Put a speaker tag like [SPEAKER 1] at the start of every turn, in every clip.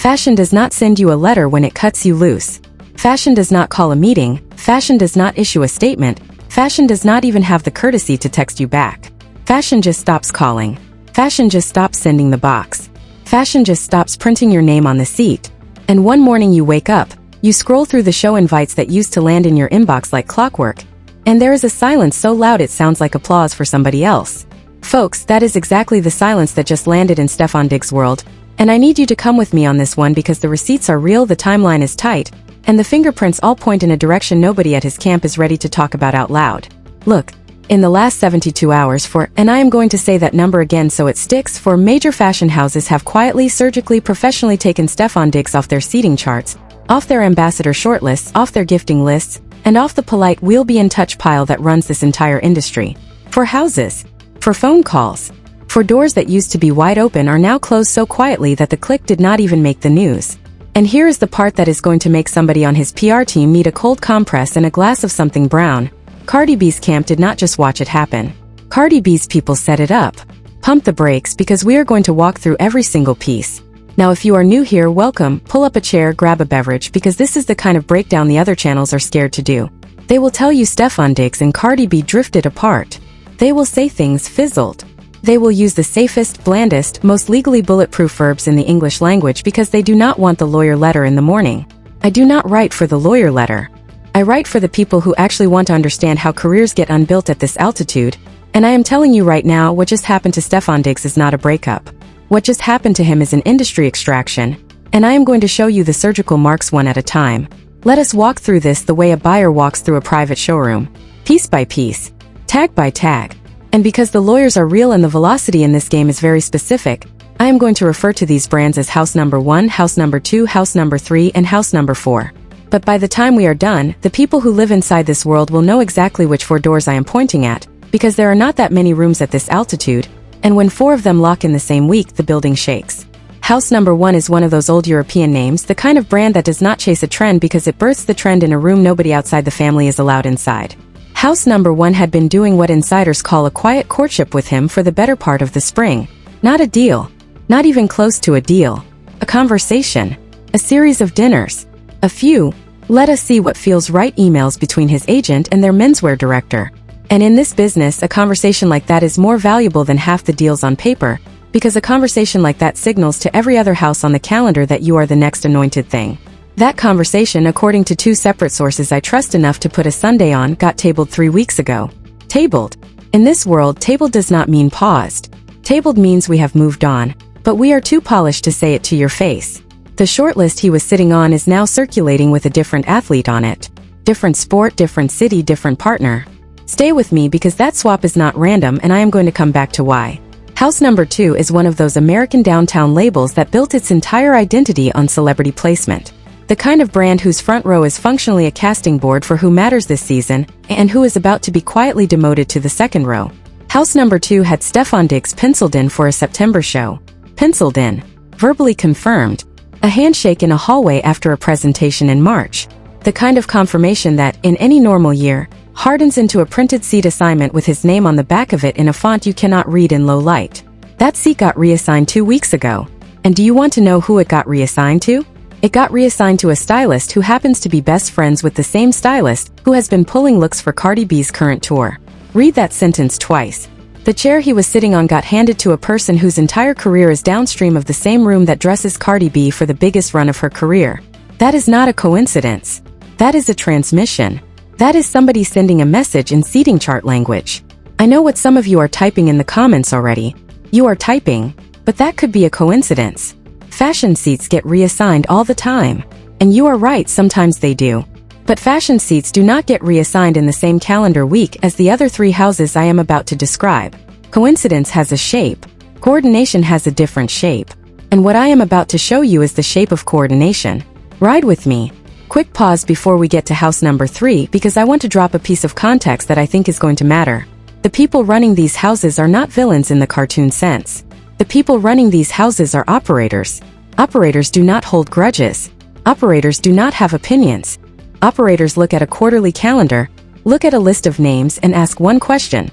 [SPEAKER 1] Fashion does not send you a letter when it cuts you loose. Fashion does not call a meeting. Fashion does not issue a statement. Fashion does not even have the courtesy to text you back. Fashion just stops calling. Fashion just stops sending the box. Fashion just stops printing your name on the seat. And one morning you wake up, you scroll through the show invites that used to land in your inbox like clockwork, and there is a silence so loud it sounds like applause for somebody else. Folks, that is exactly the silence that just landed in Stefon Diggs' world, and I need you to come with me on this one because the receipts are real, the timeline is tight, and the fingerprints all point in a direction nobody at his camp is ready to talk about out loud. Look, in the last 72 hours and I am going to say that number again so it sticks, major fashion houses have quietly, surgically, professionally taken Stefon Diggs off their seating charts, off their ambassador shortlists, off their gifting lists, and off the polite we'll be in touch pile that runs this entire industry. For houses, for phone calls, for doors that used to be wide open are now closed so quietly that the click did not even make the news. And here is the part that is going to make somebody on his PR team need a cold compress and a glass of something brown. Cardi B's camp did not just watch it happen. Cardi B's people set it up. Pump the brakes because we are going to walk through every single piece. Now if you are new here, welcome, pull up a chair, grab a beverage because this is the kind of breakdown the other channels are scared to do. They will tell you Stefon Diggs and Cardi B drifted apart. They will say things fizzled. They will use the safest, blandest, most legally bulletproof verbs in the English language because they do not want the lawyer letter in the morning. I do not write for the lawyer letter. I write for the people who actually want to understand how careers get unbuilt at this altitude, and I am telling you right now what just happened to Stefon Diggs is not a breakup. What just happened to him is an industry extraction, and I am going to show you the surgical marks one at a time. Let us walk through this the way a buyer walks through a private showroom, piece by piece, tag by tag. And because the lawyers are real and the velocity in this game is very specific, I am going to refer to these brands as house number 1, house number 2, house number 3, and house number 4. But by the time we are done, the people who live inside this world will know exactly which 4 doors I am pointing at, because there are not that many rooms at this altitude, and when 4 of them lock in the same week, the building shakes. House number 1 is one of those old European names, the kind of brand that does not chase a trend because it births the trend in a room nobody outside the family is allowed inside. House number 1 had been doing what insiders call a quiet courtship with him for the better part of the spring. Not a deal. Not even close to a deal. A conversation. A series of dinners. A few, let us see what feels right emails between his agent and their menswear director. And in this business, a conversation like that is more valuable than half the deals on paper, because a conversation like that signals to every other house on the calendar that you are the next anointed thing. That conversation, according to 2 separate sources I trust enough to put a Sunday on, got tabled 3 weeks ago. Tabled. In this world, tabled does not mean paused. Tabled means we have moved on, but we are too polished to say it to your face. The shortlist he was sitting on is now circulating with a different athlete on it. Different sport, different city, different partner. Stay with me because that swap is not random and I am going to come back to why. House number 2 is one of those American downtown labels that built its entire identity on celebrity placement. The kind of brand whose front row is functionally a casting board for who matters this season, and who is about to be quietly demoted to the second row. House number 2 had Stefon Diggs penciled in for a September show. Penciled in. Verbally confirmed. A handshake in a hallway after a presentation in March. The kind of confirmation that, in any normal year, hardens into a printed seat assignment with his name on the back of it in a font you cannot read in low light. That seat got reassigned 2 weeks ago. And do you want to know who it got reassigned to? It got reassigned to a stylist who happens to be best friends with the same stylist who has been pulling looks for Cardi B's current tour. Read that sentence twice. The chair he was sitting on got handed to a person whose entire career is downstream of the same room that dresses Cardi B for the biggest run of her career. That is not a coincidence. That is a transmission. That is somebody sending a message in seating chart language. I know what some of you are typing in the comments already. You are typing, but that could be a coincidence. Fashion seats get reassigned all the time. And you are right, sometimes they do. But fashion seats do not get reassigned in the same calendar week as the other 3 houses I am about to describe. Coincidence has a shape. Coordination has a different shape. And what I am about to show you is the shape of coordination. Ride with me. Quick pause before we get to house number 3 because I want to drop a piece of context that I think is going to matter. The people running these houses are not villains in the cartoon sense. The people running these houses are operators. Operators do not hold grudges. Operators do not have opinions. Operators look at a quarterly calendar, look at a list of names and ask one question.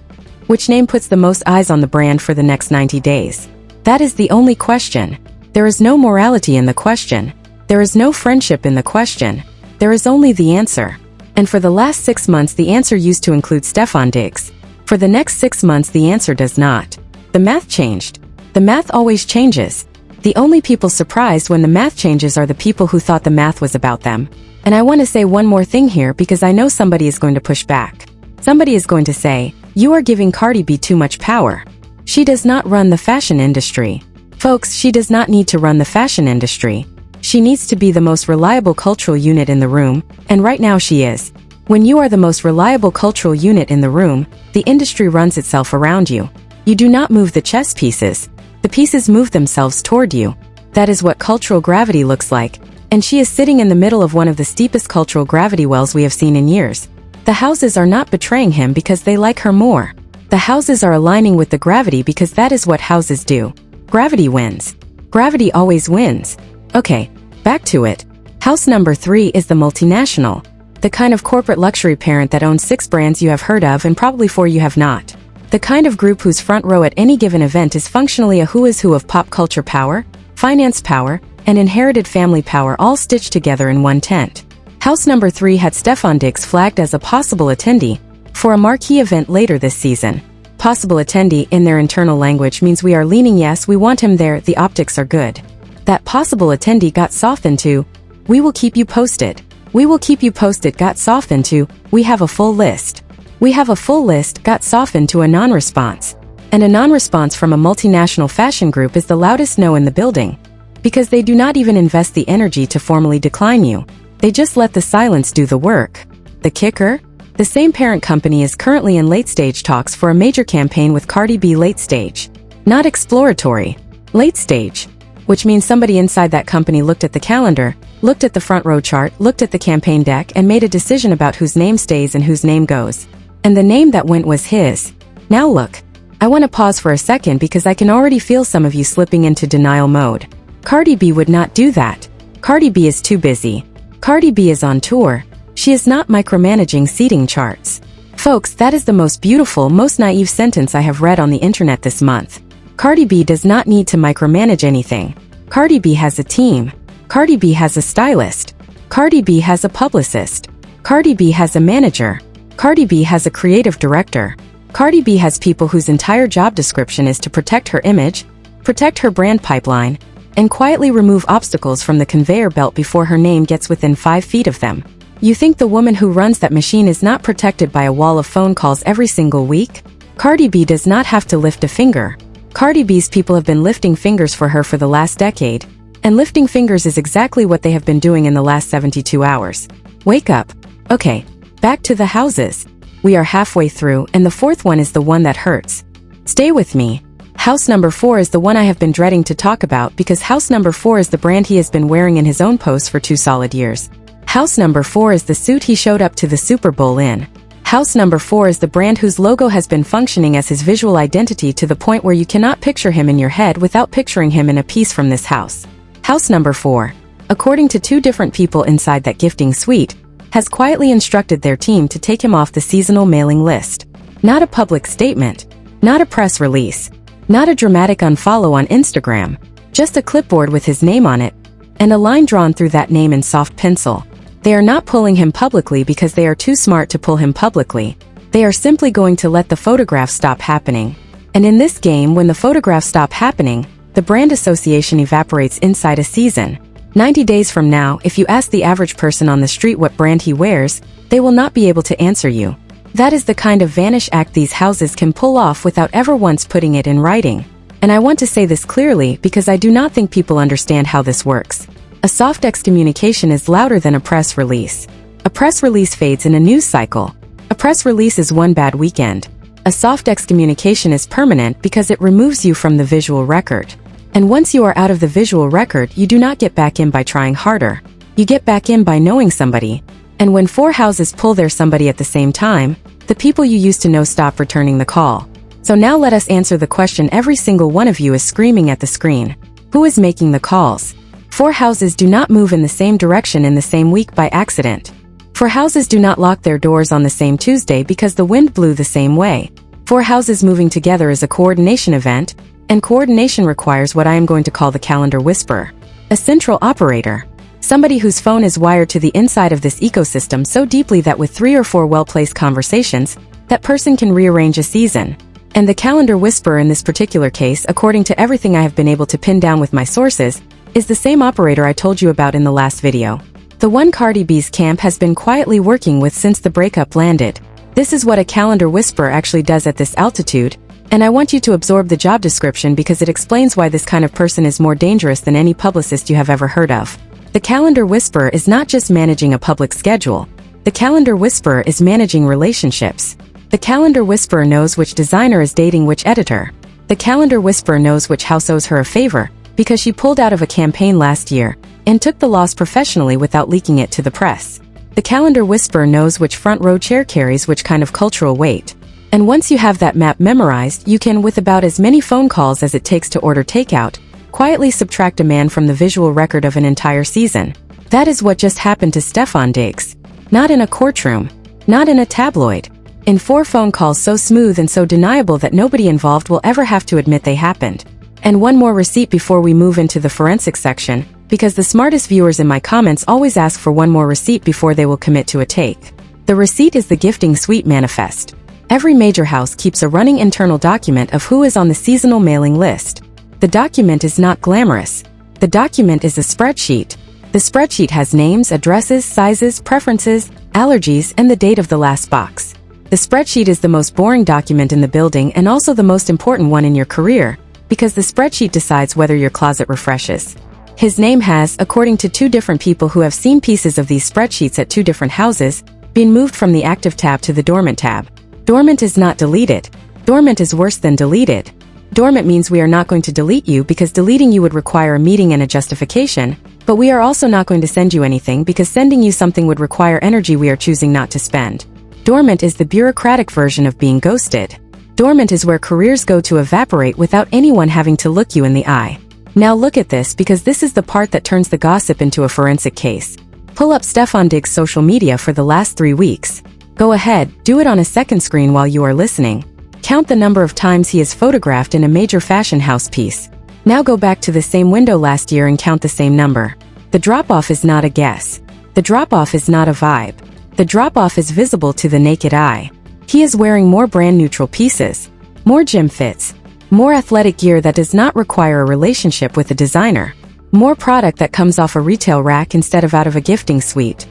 [SPEAKER 1] Which name puts the most eyes on the brand for the next 90 days? That is the only question. There is no morality in the question. There is no friendship in the question. There is only the answer. And for the last 6 months the answer used to include Stefon Diggs. For the next 6 months the answer does not. The math changed. The math always changes. The only people surprised when the math changes are the people who thought the math was about them. And I want to say one more thing here because I know somebody is going to push back. Somebody is going to say, you are giving Cardi B too much power. She does not run the fashion industry. Folks, she does not need to run the fashion industry. She needs to be the most reliable cultural unit in the room, and right now she is. When you are the most reliable cultural unit in the room, the industry runs itself around you. You do not move the chess pieces. The pieces move themselves toward you. That is what cultural gravity looks like, and she is sitting in the middle of one of the steepest cultural gravity wells we have seen in years. The houses are not betraying him because they like her more. The houses are aligning with the gravity because that is what houses do. Gravity wins. Gravity always wins. Okay, back to it. House number 3 is the multinational. The kind of corporate luxury parent that owns 6 brands you have heard of and probably 4 you have not. The kind of group whose front row at any given event is functionally a who is who of pop culture power, finance power, and inherited family power all stitched together in one tent. House number 3 had Stefon Diggs flagged as a possible attendee for a marquee event later this season. Possible attendee in their internal language means we are leaning yes, we want him there, the optics are good. That possible attendee got softened to, we will keep you posted. We will keep you posted got softened to, we have a full list. We have a full list got softened to a non-response. And a non-response from a multinational fashion group is the loudest no in the building. Because they do not even invest the energy to formally decline you. They just let the silence do the work. The kicker? The same parent company is currently in late-stage talks for a major campaign with Cardi B late-stage. Not exploratory. Late-stage. Which means somebody inside that company looked at the calendar, looked at the front row chart, looked at the campaign deck and made a decision about whose name stays and whose name goes. And the name that went was his. Now look. I want to pause for a second because I can already feel some of you slipping into denial mode. Cardi B would not do that. Cardi B is too busy. Cardi B is on tour. She is not micromanaging seating charts. Folks, that is the most beautiful, most naive sentence I have read on the internet this month. Cardi B does not need to micromanage anything. Cardi B has a team. Cardi B has a stylist. Cardi B has a publicist. Cardi B has a manager. Cardi B has a creative director. Cardi B has people whose entire job description is to protect her image, protect her brand pipeline, and quietly remove obstacles from the conveyor belt before her name gets within 5 feet of them. You think the woman who runs that machine is not protected by a wall of phone calls every single week? Cardi B does not have to lift a finger. Cardi B's people have been lifting fingers for her for the last decade, and lifting fingers is exactly what they have been doing in the last 72 hours. Wake up. Okay, back to the houses. We are halfway through, and the 4th one is the one that hurts. Stay with me. House number 4 is the one I have been dreading to talk about because house number 4 is the brand he has been wearing in his own posts for 2 solid years. House number 4 is the suit he showed up to the Super Bowl in. House number 4 is the brand whose logo has been functioning as his visual identity to the point where you cannot picture him in your head without picturing him in a piece from this house. House number 4, according to 2 different people inside that gifting suite, has quietly instructed their team to take him off the seasonal mailing list. Not a public statement, not a press release, not a dramatic unfollow on Instagram, just a clipboard with his name on it, and a line drawn through that name in soft pencil. They are not pulling him publicly because they are too smart to pull him publicly. They are simply going to let the photographs stop happening. And in this game, when the photographs stop happening, the brand association evaporates inside a season. 90 days from now, if you ask the average person on the street what brand he wears, they will not be able to answer you. That is the kind of vanish act these houses can pull off without ever once putting it in writing. And I want to say this clearly because I do not think people understand how this works. A soft excommunication is louder than a press release. A press release fades in a news cycle. A press release is one bad weekend. A soft excommunication is permanent because it removes you from the visual record. And once you are out of the visual record, you do not get back in by trying harder. You get back in by knowing somebody. And when 4 houses pull their somebody at the same time, the people you used to know stop returning the call. So now let us answer the question every single one of you is screaming at the screen. Who is making the calls? 4 houses do not move in the same direction in the same week by accident. 4 houses do not lock their doors on the same Tuesday because the wind blew the same way. 4 houses moving together is a coordination event, And coordination requires what I am going to call the calendar whisperer. A central operator. Somebody whose phone is wired to the inside of this ecosystem so deeply that with 3 or 4 well-placed conversations, that person can rearrange a season. And the calendar whisperer in this particular case, according to everything I have been able to pin down with my sources, is the same operator I told you about in the last video. The one Cardi B's camp has been quietly working with since the breakup landed. This is what a calendar whisperer actually does at this altitude, and I want you to absorb the job description because it explains why this kind of person is more dangerous than any publicist you have ever heard of. The calendar whisperer is not just managing a public schedule. The calendar whisperer is managing relationships. The calendar whisperer knows which designer is dating which editor. The calendar whisperer knows which house owes her a favor, because she pulled out of a campaign last year, and took the loss professionally without leaking it to the press. The calendar whisperer knows which front row chair carries which kind of cultural weight. And once you have that map memorized, you can, with about as many phone calls as it takes to order takeout, quietly subtract a man from the visual record of an entire season. That is what just happened to Stefon Diggs. Not in a courtroom. Not in a tabloid. In 4 phone calls so smooth and so deniable that nobody involved will ever have to admit they happened. And one more receipt before we move into the forensic section, because the smartest viewers in my comments always ask for one more receipt before they will commit to a take. The receipt is the gifting suite manifest. Every major house keeps a running internal document of who is on the seasonal mailing list. The document is not glamorous. The document is a spreadsheet. The spreadsheet has names, addresses, sizes, preferences, allergies, and the date of the last box. The spreadsheet is the most boring document in the building and also the most important one in your career, because the spreadsheet decides whether your closet refreshes. His name has, according to 2 different people who have seen pieces of these spreadsheets at 2 different houses, been moved from the active tab to the dormant tab. Dormant is not deleted. Dormant is worse than deleted. Dormant means we are not going to delete you because deleting you would require a meeting and a justification, but we are also not going to send you anything because sending you something would require energy we are choosing not to spend. Dormant is the bureaucratic version of being ghosted. Dormant is where careers go to evaporate without anyone having to look you in the eye. Now look at this because this is the part that turns the gossip into a forensic case. Pull up Stefon Diggs' social media for the last 3 weeks. Go ahead, do it on a second screen while you are listening. Count the number of times he is photographed in a major fashion house piece. Now go back to the same window last year and count the same number. The drop-off is not a guess. The drop-off is not a vibe. The drop-off is visible to the naked eye. He is wearing more brand-neutral pieces, more gym fits, more athletic gear that does not require a relationship with a designer, more product that comes off a retail rack instead of out of a gifting suite.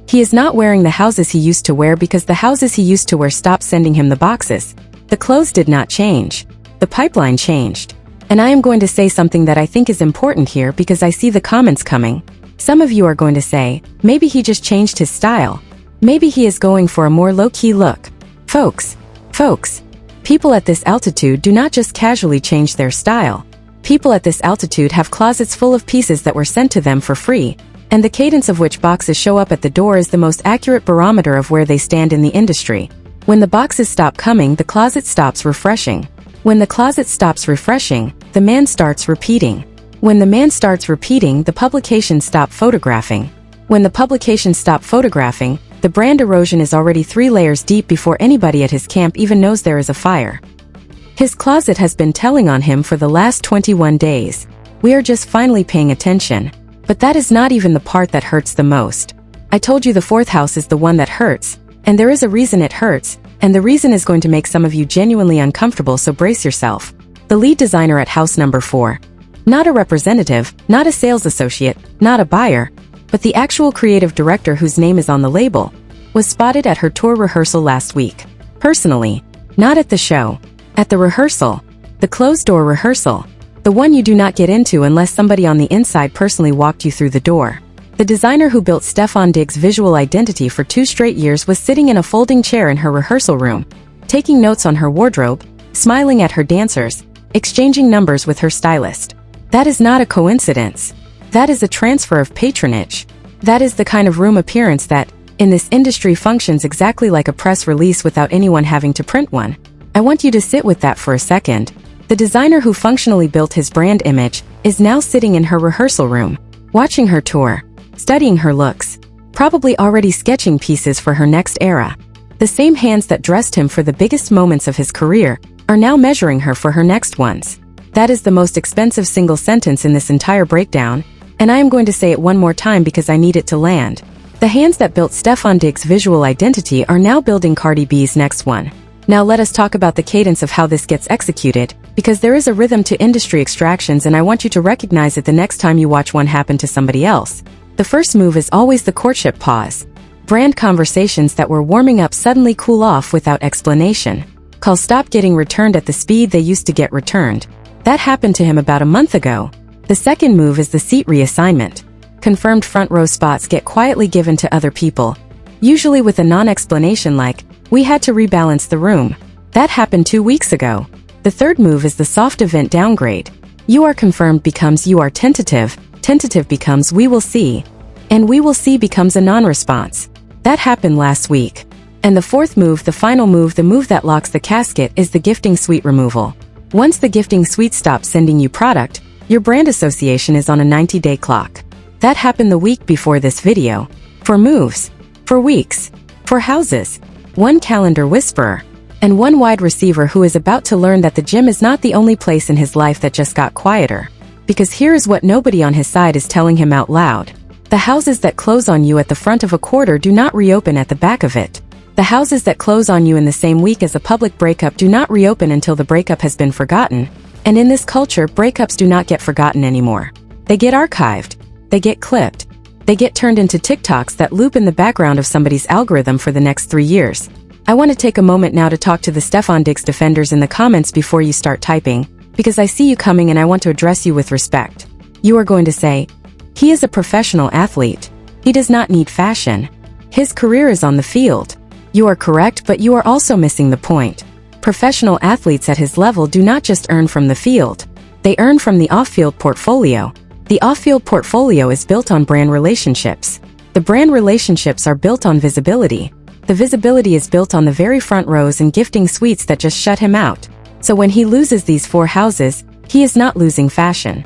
[SPEAKER 1] He is not wearing the houses he used to wear because the houses he used to wear stopped sending him the boxes. The clothes did not change. The pipeline changed. And I am going to say something that I think is important here because I see the comments coming. Some of you are going to say, maybe he just changed his style. Maybe he is going for a more low-key look. Folks, people at this altitude do not just casually change their style. People at this altitude have closets full of pieces that were sent to them for free, and the cadence of which boxes show up at the door is the most accurate barometer of where they stand in the industry. When the boxes stop coming, the closet stops refreshing. When the closet stops refreshing, the man starts repeating. When the man starts repeating, the publications stop photographing. When the publications stop photographing, the brand erosion is already 3 layers deep before anybody at his camp even knows there is a fire. His closet has been telling on him for the last 21 days. We are just finally paying attention. But that is not even the part that hurts the most. I told you the 4th house is the one that hurts, and there is a reason it hurts, and the reason is going to make some of you genuinely uncomfortable, so brace yourself. The lead designer at house number 4. Not a representative, not a sales associate, not a buyer, but the actual creative director whose name is on the label, was spotted at her tour rehearsal last week. Personally. Not at the show. At the rehearsal. The closed-door rehearsal. The one you do not get into unless somebody on the inside personally walked you through the door. The designer who built Stefon Diggs' visual identity for 2 straight years was sitting in a folding chair in her rehearsal room, taking notes on her wardrobe, smiling at her dancers, exchanging numbers with her stylist. That is not a coincidence. That is a transfer of patronage. That is the kind of room appearance that, in this industry, functions exactly like a press release without anyone having to print one. I want you to sit with that for a second. The designer who functionally built his brand image is now sitting in her rehearsal room, watching her tour, studying her looks, probably already sketching pieces for her next era. The same hands that dressed him for the biggest moments of his career are now measuring her for her next ones. That is the most expensive single sentence in this entire breakdown, and I am going to say it one more time because I need it to land. The hands that built Stefon Diggs' visual identity are now building Cardi B's next one. Now let us talk about the cadence of how this gets executed, because there is a rhythm to industry extractions and I want you to recognize it the next time you watch one happen to somebody else. The first move is always the courtship pause. Brand conversations that were warming up suddenly cool off without explanation. Calls stop getting returned at the speed they used to get returned. That happened to him about a month ago. The second move is the seat reassignment. Confirmed front row spots get quietly given to other people, usually with a non-explanation like, "We had to rebalance the room." That happened 2 weeks ago. The third move is the soft event downgrade. "You are confirmed" becomes "you are tentative," tentative becomes "we will see," and "we will see" becomes a non-response. That happened last week. And the fourth move, the final move, the move that locks the casket, is the gifting suite removal. Once the gifting suite stops sending you product, your brand association is on a 90-day clock. That happened the week before this video. For moves, for weeks, for houses, one calendar whisperer, and one wide receiver who is about to learn that the gym is not the only place in his life that just got quieter. Because here is what nobody on his side is telling him out loud. The houses that close on you at the front of a quarter do not reopen at the back of it. The houses that close on you in the same week as a public breakup do not reopen until the breakup has been forgotten. And in this culture, breakups do not get forgotten anymore. They get archived. They get clipped. They get turned into TikToks that loop in the background of somebody's algorithm for the next 3 years. I want to take a moment now to talk to the Stefon Diggs defenders in the comments before you start typing, because I see you coming and I want to address you with respect. You are going to say, "He is a professional athlete. He does not need fashion. His career is on the field." You are correct, but you are also missing the point. Professional athletes at his level do not just earn from the field. They earn from the off-field portfolio. The off-field portfolio is built on brand relationships. The brand relationships are built on visibility. The visibility is built on the very front rows and gifting suites that just shut him out. So when he loses these 4 houses, he is not losing fashion.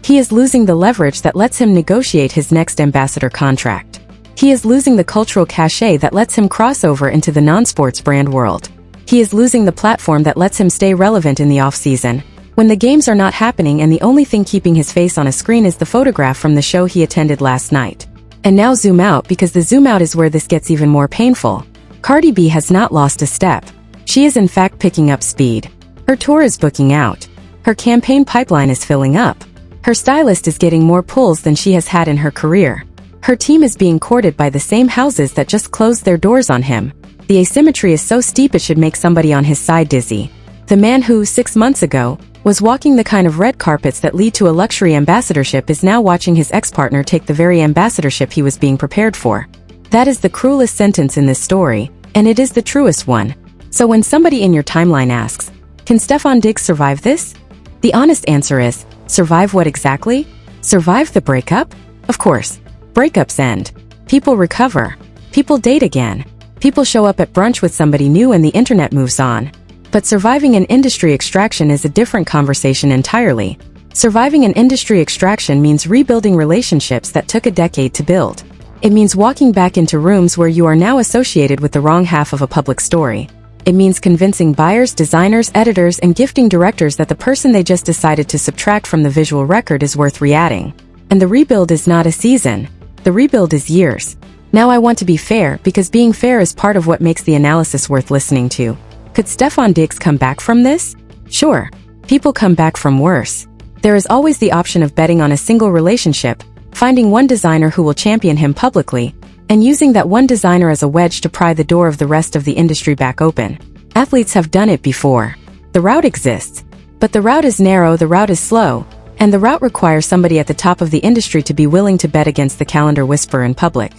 [SPEAKER 1] He is losing the leverage that lets him negotiate his next ambassador contract. He is losing the cultural cachet that lets him cross over into the non-sports brand world. He is losing the platform that lets him stay relevant in the off-season, when the games are not happening and the only thing keeping his face on a screen is the photograph from the show he attended last night. And now zoom out, because the zoom out is where this gets even more painful. Cardi B has not lost a step. She is in fact picking up speed. Her tour is booking out. Her campaign pipeline is filling up. Her stylist is getting more pulls than she has had in her career. Her team is being courted by the same houses that just closed their doors on him. The asymmetry is so steep it should make somebody on his side dizzy. The man who, 6 months ago, was walking the kind of red carpets that lead to a luxury ambassadorship is now watching his ex-partner take the very ambassadorship he was being prepared for. That is the cruelest sentence in this story, and it is the truest one. So when somebody in your timeline asks, "Can Stefon Diggs survive this?" the honest answer is, survive what exactly? Survive the breakup? Of course. Breakups end. People recover. People date again. People show up at brunch with somebody new and the internet moves on. But surviving an industry extraction is a different conversation entirely. Surviving an industry extraction means rebuilding relationships that took a decade to build. It means walking back into rooms where you are now associated with the wrong half of a public story. It means convincing buyers, designers, editors, and gifting directors that the person they just decided to subtract from the visual record is worth re-adding. And the rebuild is not a season. The rebuild is years. Now I want to be fair, because being fair is part of what makes the analysis worth listening to. Could Stefon Diggs come back from this? Sure. People come back from worse. There is always the option of betting on a single relationship, finding one designer who will champion him publicly, and using that one designer as a wedge to pry the door of the rest of the industry back open. Athletes have done it before. The route exists. But the route is narrow, the route is slow, and the route requires somebody at the top of the industry to be willing to bet against the calendar whisperer in public.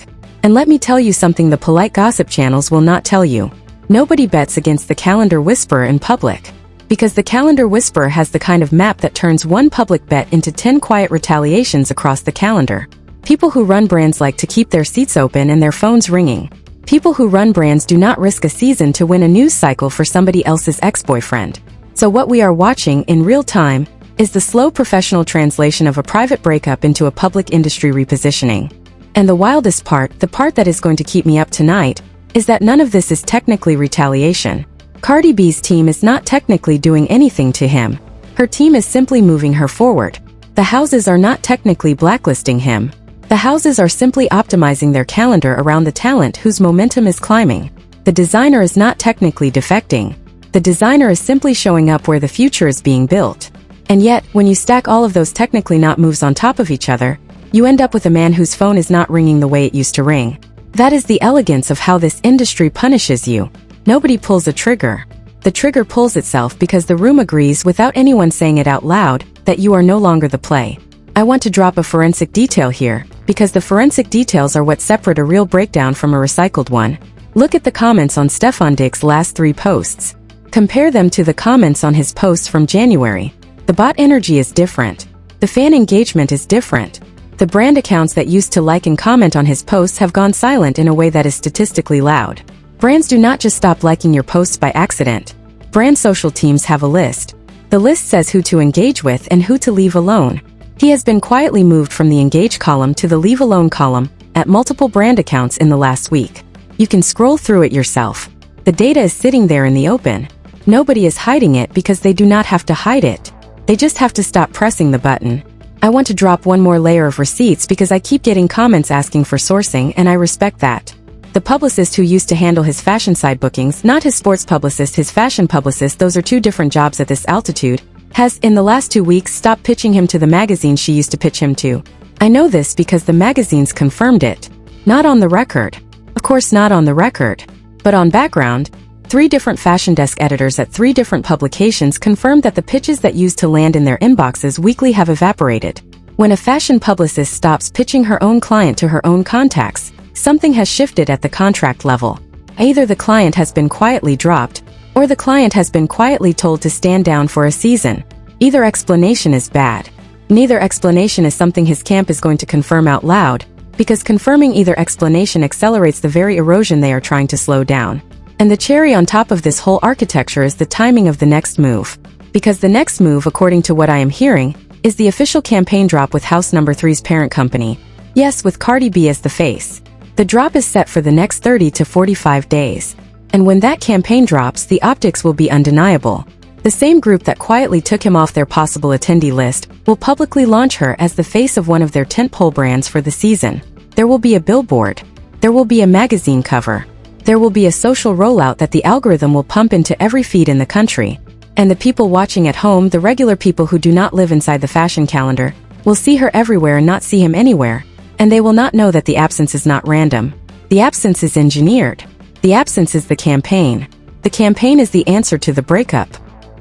[SPEAKER 1] And let me tell you something the polite gossip channels will not tell you. Nobody bets against the calendar whisperer in public. Because the calendar whisperer has the kind of map that turns one public bet into 10 quiet retaliations across the calendar. People who run brands like to keep their seats open and their phones ringing. People who run brands do not risk a season to win a news cycle for somebody else's ex-boyfriend. So what we are watching in real time is the slow professional translation of a private breakup into a public industry repositioning. And the wildest part, the part that is going to keep me up tonight, is that none of this is technically retaliation. Cardi B's team is not technically doing anything to him. Her team is simply moving her forward. The houses are not technically blacklisting him. The houses are simply optimizing their calendar around the talent whose momentum is climbing. The designer is not technically defecting. The designer is simply showing up where the future is being built. And yet, when you stack all of those technically not moves on top of each other, you end up with a man whose phone is not ringing the way it used to ring. That is the elegance of how this industry punishes you. Nobody pulls a trigger. The trigger pulls itself because the room agrees without anyone saying it out loud that you are no longer the play. I want to drop a forensic detail here, because the forensic details are what separate a real breakdown from a recycled one. Look at the comments on Stefon Diggs' last 3 posts. Compare them to the comments on his posts from January. The bot energy is different. The fan engagement is different. The brand accounts that used to like and comment on his posts have gone silent in a way that is statistically loud. Brands do not just stop liking your posts by accident. Brand social teams have a list. The list says who to engage with and who to leave alone. He has been quietly moved from the engage column to the leave alone column at multiple brand accounts in the last week. You can scroll through it yourself. The data is sitting there in the open. Nobody is hiding it because they do not have to hide it. They just have to stop pressing the button. I want to drop one more layer of receipts because I keep getting comments asking for sourcing, and I respect that. The publicist who used to handle his fashion side bookings, not his sports publicist, his fashion publicist, those are 2 different jobs at this altitude, has, in the last 2 weeks, stopped pitching him to the magazine she used to pitch him to. I know this because the magazines confirmed it. Not on the record. Of course not on the record. But on background, 3 different fashion desk editors at 3 different publications confirmed that the pitches that used to land in their inboxes weekly have evaporated. When a fashion publicist stops pitching her own client to her own contacts, something has shifted at the contract level. Either the client has been quietly dropped, or the client has been quietly told to stand down for a season. Either explanation is bad. Neither explanation is something his camp is going to confirm out loud, because confirming either explanation accelerates the very erosion they are trying to slow down. And the cherry on top of this whole architecture is the timing of the next move. Because the next move, according to what I am hearing, is the official campaign drop with House No. 3's parent company. Yes, with Cardi B as the face. The drop is set for the next 30 to 45 days. And when that campaign drops, the optics will be undeniable. The same group that quietly took him off their possible attendee list will publicly launch her as the face of one of their tentpole brands for the season. There will be a billboard. There will be a magazine cover. There will be a social rollout that the algorithm will pump into every feed in the country. And the people watching at home, the regular people who do not live inside the fashion calendar, will see her everywhere and not see him anywhere. And they will not know that the absence is not random. The absence is engineered. The absence is the campaign. The campaign is the answer to the breakup.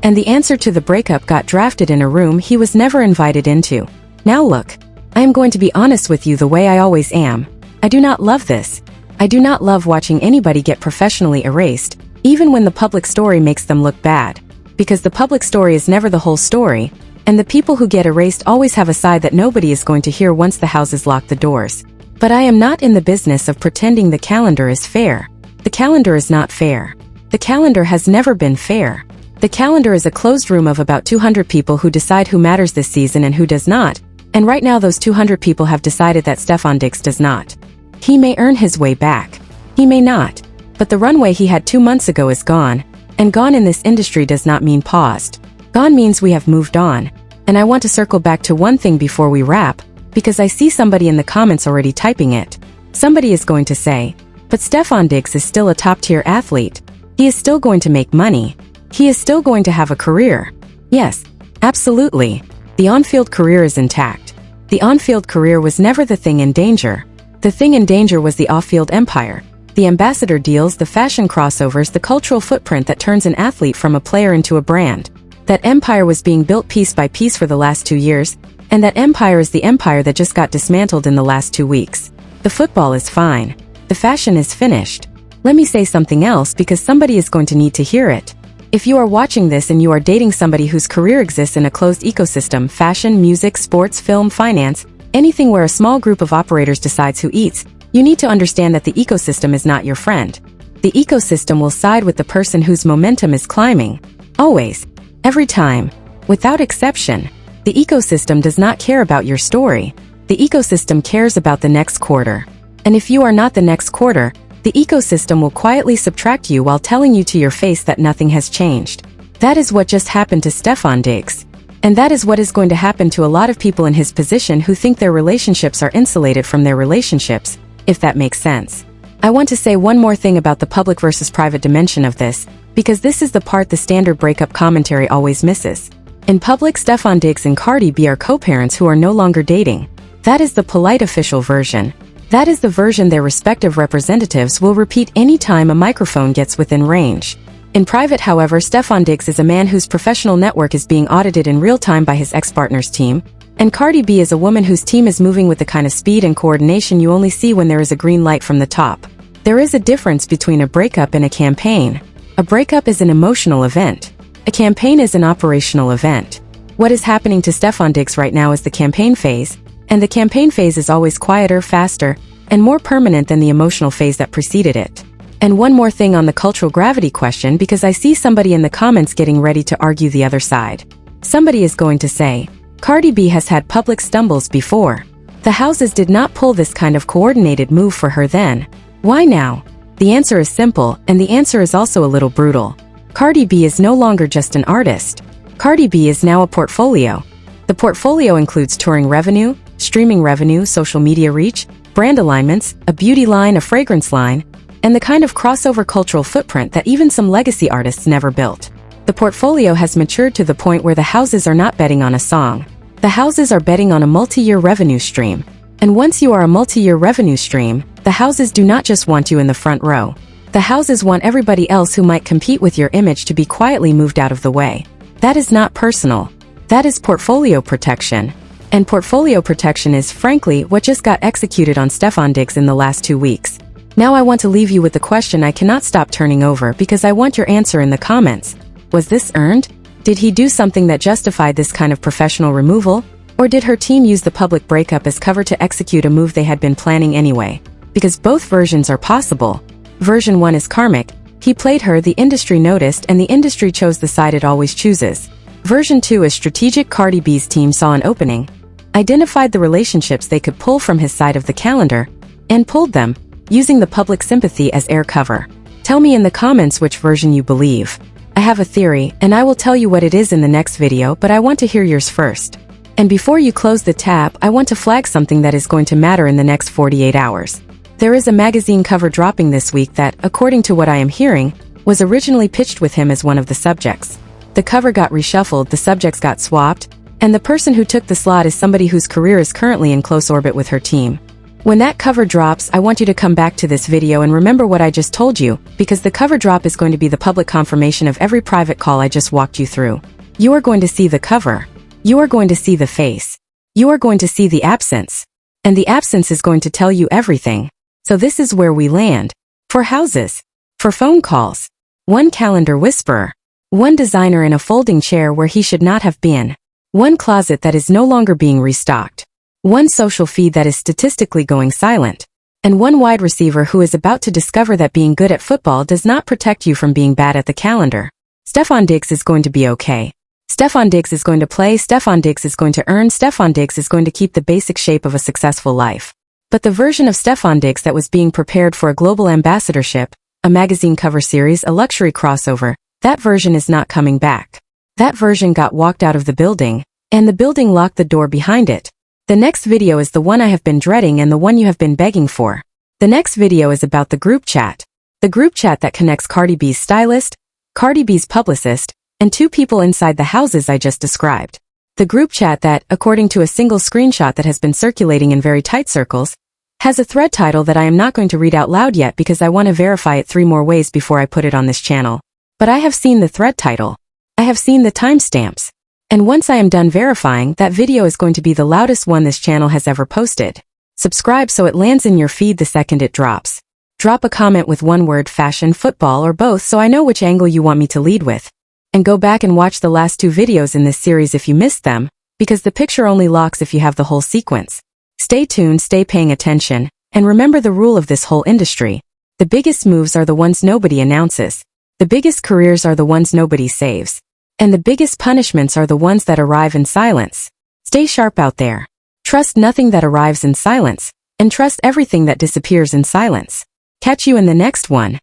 [SPEAKER 1] And the answer to the breakup got drafted in a room he was never invited into. Now look, I am going to be honest with you the way I always am. I do not love this. I do not love watching anybody get professionally erased, even when the public story makes them look bad. Because the public story is never the whole story, and the people who get erased always have a side that nobody is going to hear once the houses lock the doors. But I am not in the business of pretending the calendar is fair. The calendar is not fair. The calendar has never been fair. The calendar is a closed room of about 200 people who decide who matters this season and who does not, and right now those 200 people have decided that Stefon Diggs does not. He may earn his way back. He may not. But the runway he had 2 months ago is gone, and gone in this industry does not mean paused. Gone means we have moved on. And I want to circle back to one thing before we wrap, because I see somebody in the comments already typing it. Somebody is going to say, but Stefon Diggs is still a top-tier athlete. He is still going to make money. He is still going to have a career. Yes, absolutely. The on-field career is intact. The on-field career was never the thing in danger. The thing in danger was the off-field empire. The ambassador deals, the fashion crossovers, the cultural footprint that turns an athlete from a player into a brand. That empire was being built piece by piece for the last 2 years, and that empire is the empire that just got dismantled in the last 2 weeks. The football is fine. The fashion is finished. Let me say something else because somebody is going to need to hear it. If you are watching this and you are dating somebody whose career exists in a closed ecosystem, fashion, music, sports, film, finance, anything where a small group of operators decides who eats, you need to understand that the ecosystem is not your friend. The ecosystem will side with the person whose momentum is climbing. Always. Every time. Without exception. The ecosystem does not care about your story. The ecosystem cares about the next quarter. And if you are not the next quarter, the ecosystem will quietly subtract you while telling you to your face that nothing has changed. That is what just happened to Stefon Diggs. And that is what is going to happen to a lot of people in his position who think their relationships are insulated from their relationships, if that makes sense. I want to say one more thing about the public versus private dimension of this, because this is the part the standard breakup commentary always misses. In public, Stefon Diggs and Cardi B are co-parents who are no longer dating. That is the polite official version. That is the version their respective representatives will repeat any time a microphone gets within range. In private, however, Stefon Diggs is a man whose professional network is being audited in real time by his ex-partner's team, and Cardi B is a woman whose team is moving with the kind of speed and coordination you only see when there is a green light from the top. There is a difference between a breakup and a campaign. A breakup is an emotional event. A campaign is an operational event. What is happening to Stefon Diggs right now is the campaign phase, and the campaign phase is always quieter, faster, and more permanent than the emotional phase that preceded it. And one more thing on the cultural gravity question, because I see somebody in the comments getting ready to argue the other side. Somebody is going to say, Cardi B has had public stumbles before. The houses did not pull this kind of coordinated move for her then. Why now? The answer is simple, and the answer is also a little brutal. Cardi B is no longer just an artist. Cardi B is now a portfolio. The portfolio includes touring revenue, streaming revenue, social media reach, brand alignments, a beauty line, a fragrance line, and the kind of crossover cultural footprint that even some legacy artists never built. The portfolio has matured to the point where the houses are not betting on a song. The houses are betting on a multi-year revenue stream. And once you are a multi-year revenue stream, the houses do not just want you in the front row. The houses want everybody else who might compete with your image to be quietly moved out of the way. That is not personal. That is portfolio protection. And portfolio protection is, frankly, what just got executed on Stefon Diggs in the last 2 weeks. Now I want to leave you with the question I cannot stop turning over because I want your answer in the comments. Was this earned? Did he do something that justified this kind of professional removal? Or did her team use the public breakup as cover to execute a move they had been planning anyway? Because both versions are possible. Version 1 is karmic. He played her, the industry noticed, and the industry chose the side it always chooses. Version 2 is strategic. Cardi B's team saw an opening, identified the relationships they could pull from his side of the calendar, and pulled them, using the public sympathy as air cover. Tell me in the comments which version you believe. I have a theory, and I will tell you what it is in the next video, but I want to hear yours first. And before you close the tab, I want to flag something that is going to matter in the next 48 hours. There is a magazine cover dropping this week that, according to what I am hearing, was originally pitched with him as one of the subjects. The cover got reshuffled, the subjects got swapped, and the person who took the slot is somebody whose career is currently in close orbit with her team. When that cover drops, I want you to come back to this video and remember what I just told you, because the cover drop is going to be the public confirmation of every private call I just walked you through. You are going to see the cover. You are going to see the face. You are going to see the absence. And the absence is going to tell you everything. So this is where we land. For houses. For phone calls. One calendar whisperer. One designer in a folding chair where he should not have been. One closet that is no longer being restocked. One social feed that is statistically going silent. And one wide receiver who is about to discover that being good at football does not protect you from being bad at the calendar. Stefon Diggs is going to be okay. Stefon Diggs is going to play. Stefon Diggs is going to earn. Stefon Diggs is going to keep the basic shape of a successful life. But the version of Stefon Diggs that was being prepared for a global ambassadorship, a magazine cover series, a luxury crossover, that version is not coming back. That version got walked out of the building, and the building locked the door behind it. The next video is the one I have been dreading and the one you have been begging for. The next video is about the group chat. The group chat that connects Cardi B's stylist, Cardi B's publicist, and 2 people inside the houses I just described. The group chat that, according to a single screenshot that has been circulating in very tight circles, has a thread title that I am not going to read out loud yet because I want to verify it 3 more ways before I put it on this channel. But I have seen the thread title. I have seen the timestamps. And once I am done verifying, that video is going to be the loudest one this channel has ever posted. Subscribe so it lands in your feed the second it drops. Drop a comment with one word, fashion, football, or both so I know which angle you want me to lead with. And go back and watch the last 2 videos in this series if you missed them, because the picture only locks if you have the whole sequence. Stay tuned, stay paying attention, and remember the rule of this whole industry. The biggest moves are the ones nobody announces. The biggest careers are the ones nobody saves. And the biggest punishments are the ones that arrive in silence. Stay sharp out there. Trust nothing that arrives in silence, and trust everything that disappears in silence. Catch you in the next one.